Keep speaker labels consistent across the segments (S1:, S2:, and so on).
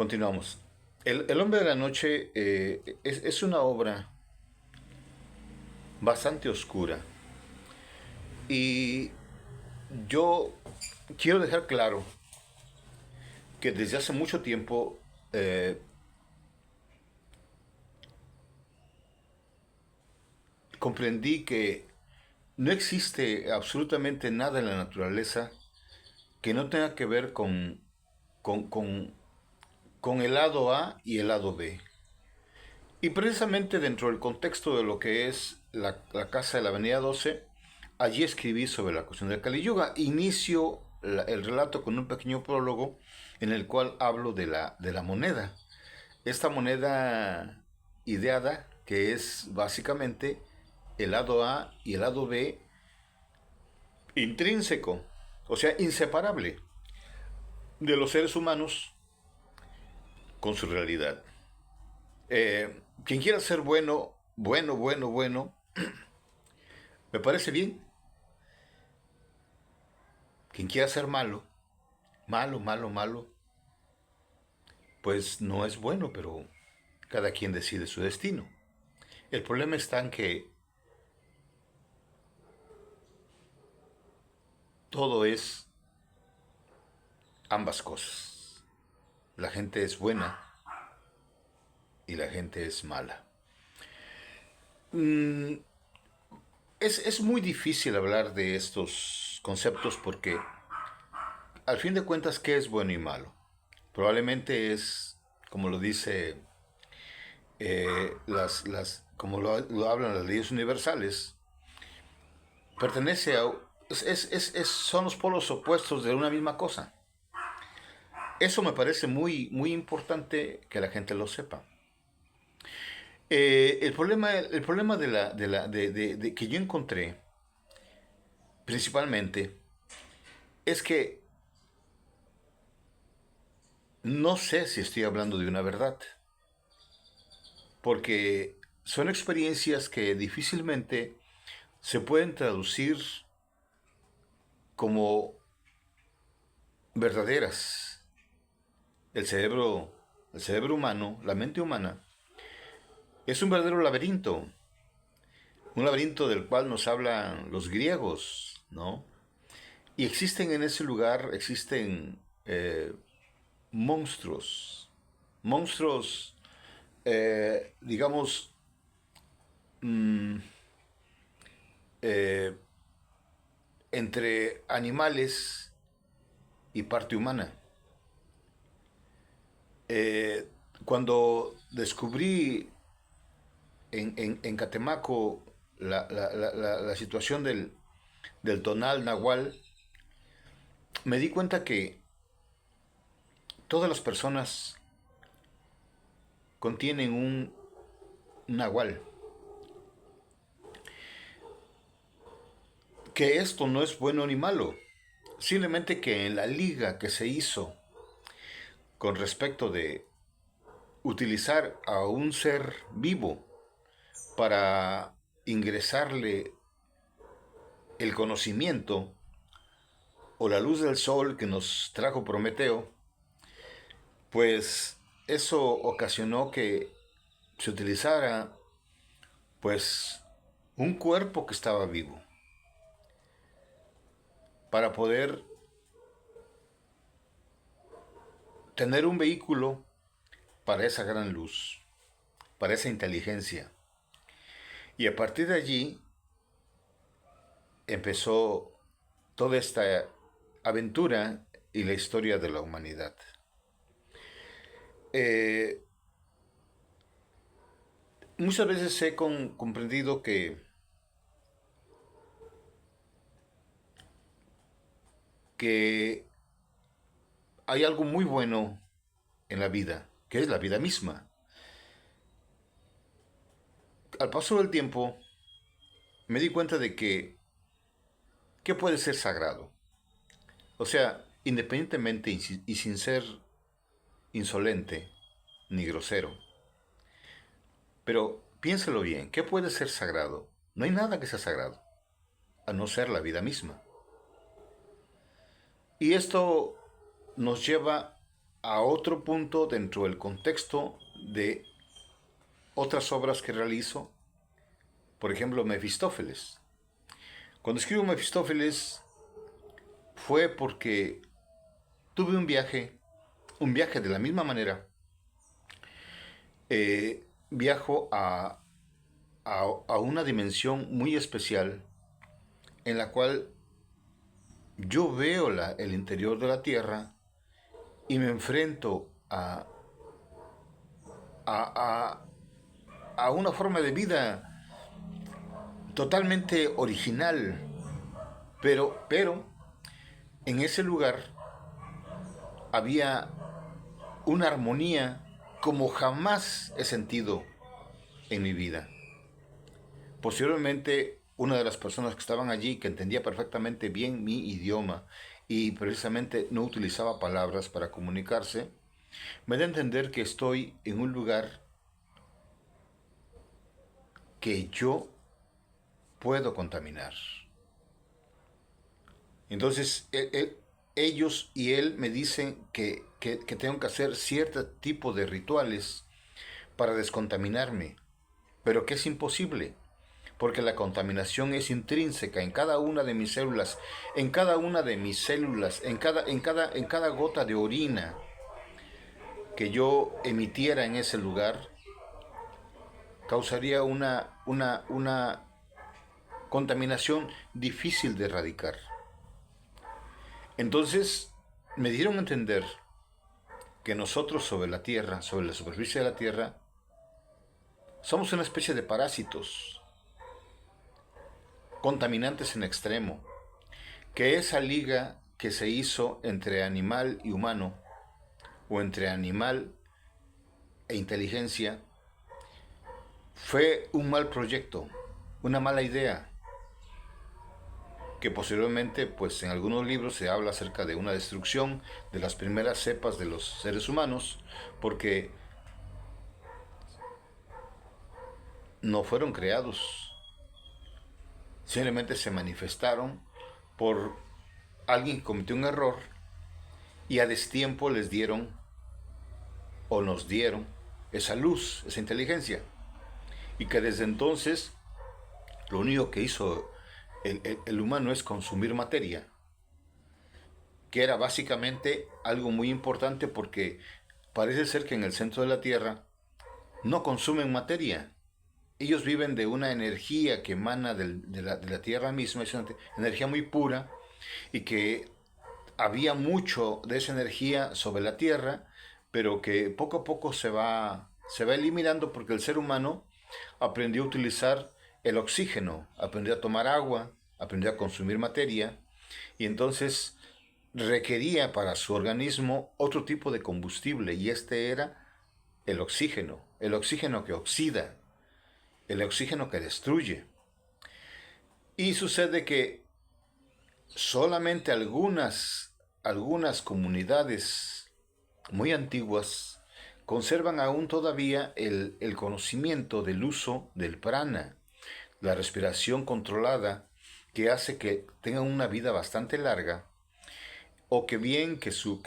S1: Continuamos. El hombre de la noche es una obra bastante oscura y yo quiero dejar claro que desde hace mucho tiempo eh, comprendí que no existe absolutamente nada en la naturaleza que no tenga que ver con, con- con el lado A y el lado B. Y precisamente dentro del contexto de lo que es la Casa de la Avenida 12, allí escribí sobre la cuestión del Kali Yuga. Inicio el relato con un pequeño prólogo en el cual hablo de la moneda. Esta moneda ideada que es básicamente el lado A y el lado B intrínseco, o sea, inseparable de los seres humanos con su realidad. Quien quiera ser bueno, bueno, bueno, bueno, me parece bien. Quien quiera ser malo, malo, malo, malo, pues no es bueno, pero cada quien decide su destino. El problema está en que todo es ambas cosas. La gente es buena y la gente es mala. Es muy difícil hablar de estos conceptos porque al fin de cuentas, ¿qué es bueno y malo? Probablemente es, como lo dice, como lo hablan las leyes universales, pertenece a... son los polos opuestos de una misma cosa. Eso me parece muy, muy importante que la gente lo sepa. El problema que yo encontré, principalmente, es que no sé si estoy hablando de una verdad, porque son experiencias que difícilmente se pueden traducir como verdaderas. El cerebro, el cerebro humano, la mente humana, es un verdadero laberinto, un laberinto del cual nos hablan los griegos, ¿no? Y existen en ese lugar, existen monstruos, monstruos, digamos, eh, entre animales y parte humana. Eh, Cuando descubrí en Catemaco la situación del tonal nahual, me di cuenta que todas las personas contienen un nahual. Que esto no es bueno ni malo, simplemente que en la liga que se hizo con respecto de utilizar a un ser vivo para ingresarle el conocimiento o la luz del sol que nos trajo Prometeo, pues eso ocasionó que se utilizara pues un cuerpo que estaba vivo para poder tener un vehículo para esa gran luz, para esa inteligencia. Y a partir de allí empezó toda esta aventura y la historia de la humanidad. Eh, Muchas veces he comprendido que hay algo muy bueno en la vida, que es la vida misma. Al paso del tiempo me di cuenta de que puede ser sagrado. O sea, independientemente y sin ser insolente ni grosero. Pero piénselo bien, ¿qué puede ser sagrado? No hay nada que sea sagrado, a no ser la vida misma. Y esto nos lleva a otro punto dentro del contexto de otras obras que realizo, por ejemplo, Mefistófeles. Cuando escribo Mefistófeles fue porque tuve un viaje de la misma manera. Viajo a una dimensión muy especial en la cual yo veo el interior de la Tierra y me enfrento a, a una forma de vida totalmente original, pero en ese lugar había una armonía como jamás he sentido en mi vida. Posteriormente, una de las personas que estaban allí, que entendía perfectamente bien mi idioma y precisamente no utilizaba palabras para comunicarse, me da a entender que estoy en un lugar que yo puedo contaminar. Entonces, ellos y él me dicen que tengo que hacer cierto tipo de rituales para descontaminarme, pero que es imposible, porque la contaminación es intrínseca en cada una de mis células, en cada gota de orina que yo emitiera en ese lugar, causaría una contaminación difícil de erradicar. Entonces, me dieron a entender que nosotros sobre la Tierra, sobre la superficie de la Tierra, somos una especie de parásitos, contaminantes en extremo, que esa liga que se hizo entre animal y humano, o entre animal e inteligencia, fue un mal proyecto, una mala idea, que posteriormente, pues en algunos libros se habla acerca de una destrucción de las primeras cepas de los seres humanos, porque no fueron creados, simplemente se manifestaron por alguien que cometió un error y a destiempo les dieron o nos dieron esa luz, esa inteligencia, y que desde entonces lo único que hizo el humano es consumir materia, que era básicamente algo muy importante porque parece ser que en el centro de la Tierra no consumen materia. Ellos viven de una energía que emana de la Tierra misma, es una energía muy pura y que había mucho de esa energía sobre la Tierra, pero que poco a poco se va eliminando porque el ser humano aprendió a utilizar el oxígeno, aprendió a tomar agua, aprendió a consumir materia y entonces requería para su organismo otro tipo de combustible y este era el oxígeno que oxida, el oxígeno que destruye. Y sucede que solamente algunas comunidades muy antiguas conservan aún todavía el conocimiento del uso del prana, la respiración controlada que hace que tengan una vida bastante larga o que bien que su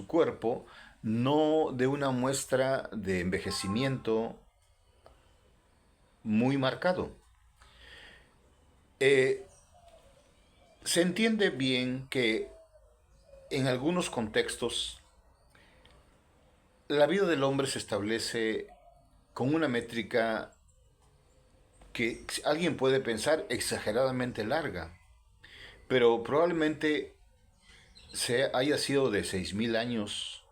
S1: cuerpo no dé una muestra de envejecimiento muy marcado. Eh, Se entiende bien que en algunos contextos la vida del hombre se establece con una métrica que alguien puede pensar exageradamente larga, pero probablemente haya sido de 6.000 años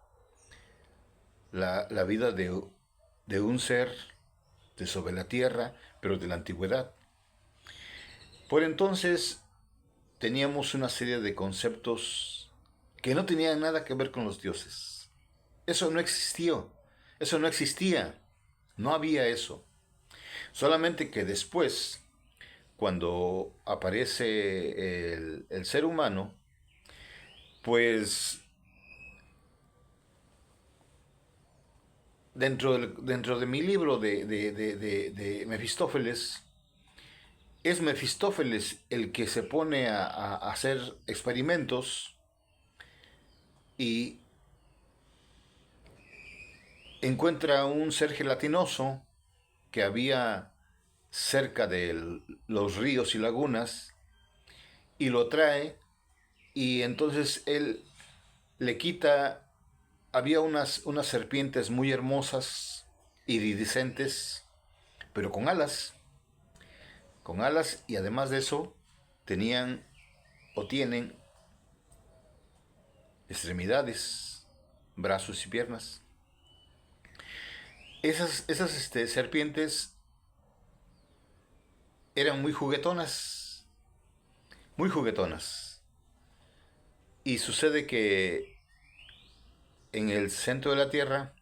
S1: la vida de un ser de sobre la tierra, pero de la antigüedad. Por entonces teníamos una serie de conceptos que no tenían nada que ver con los dioses. Eso no existió, eso no existía, no había eso. Solamente que después, cuando aparece el ser humano, pues dentro de mi libro de Mefistófeles, es Mefistófeles el que se pone a hacer experimentos y encuentra un ser gelatinoso que había cerca de los ríos y lagunas y lo trae, y entonces él le quita, había unas serpientes muy hermosas, iridiscentes, pero con alas, y además de eso tenían o tienen extremidades, brazos y piernas. Esas serpientes eran muy juguetonas. Y sucede que en el centro de la Tierra,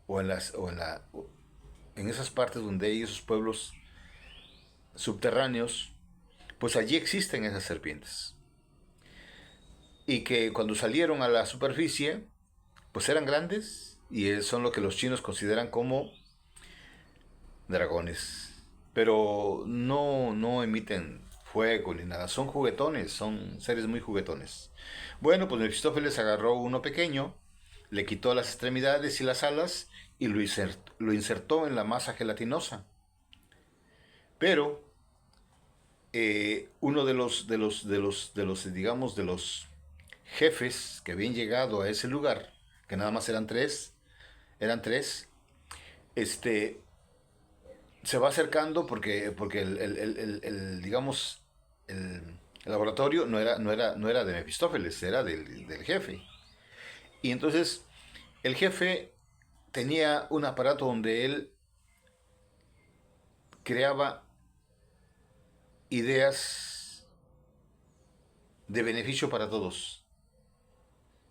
S1: o en, las, o en, la, en esas partes donde hay esos pueblos subterráneos, pues allí existen esas serpientes. Y que cuando salieron a la superficie, pues eran grandes y son lo que los chinos consideran como dragones. Pero no emiten fuego ni nada, son juguetones, son seres muy juguetones. Bueno, pues Mefistófeles agarró uno pequeño, le quitó las extremidades y las alas y lo insertó en la masa gelatinosa. Pero uno digamos, de los jefes que habían llegado a ese lugar, que nada más eran tres, este, se va acercando porque digamos, el laboratorio no era de Mefistófeles, era del jefe. Y entonces el jefe tenía un aparato donde él creaba ideas de beneficio para todos,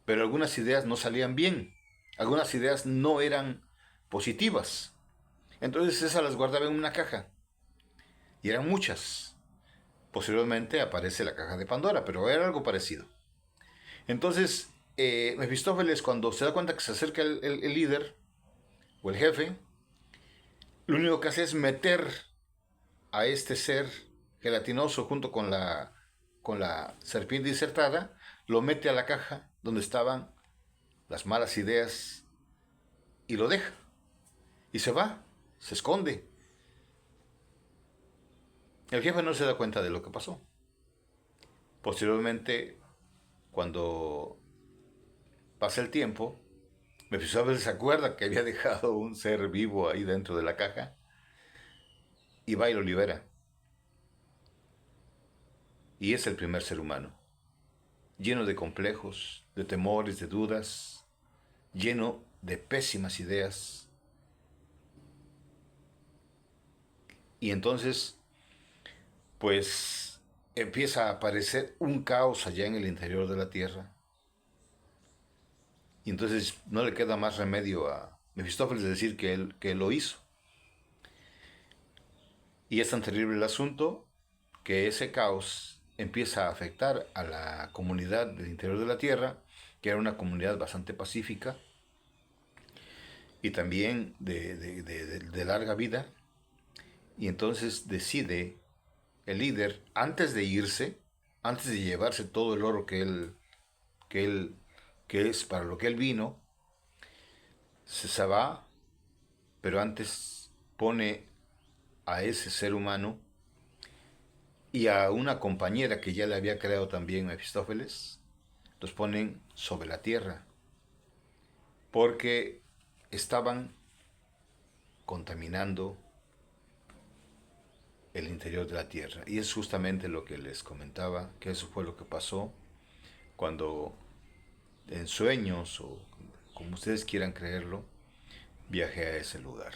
S1: pero algunas ideas no salían bien, algunas ideas no eran positivas. Entonces esas las guardaba en una caja, y eran muchas. Posteriormente aparece la caja de Pandora, pero era algo parecido. Entonces, Mefistófeles, cuando se da cuenta que se acerca el líder o el jefe, lo único que hace es meter a este ser gelatinoso junto con la serpiente insertada, lo mete a la caja donde estaban las malas ideas y lo deja. Y se va, se esconde. El jefe no se da cuenta de lo que pasó. Posteriormente, cuando pasa el tiempo, Mefistófeles se acuerda que había dejado un ser vivo ahí dentro de la caja y va y lo libera. Y es el primer ser humano, lleno de complejos, de temores, de dudas, lleno de pésimas ideas. Y entonces, pues, empieza a aparecer un caos allá en el interior de la Tierra. Y entonces no le queda más remedio a Mefistófeles de decir que él lo hizo. Y es tan terrible el asunto que ese caos empieza a afectar a la comunidad del interior de la Tierra, que era una comunidad bastante pacífica y también de larga vida. Y entonces decide el líder, antes de irse, antes de llevarse todo el oro que él, que es para lo que él vino, se va, pero antes pone a ese ser humano y a una compañera que ya le había creado también Mefistófeles, los ponen sobre la tierra, porque estaban contaminando el interior de la tierra. Y es justamente lo que les comentaba, que eso fue lo que pasó cuando en sueños, o como ustedes quieran creerlo, viajé a ese lugar.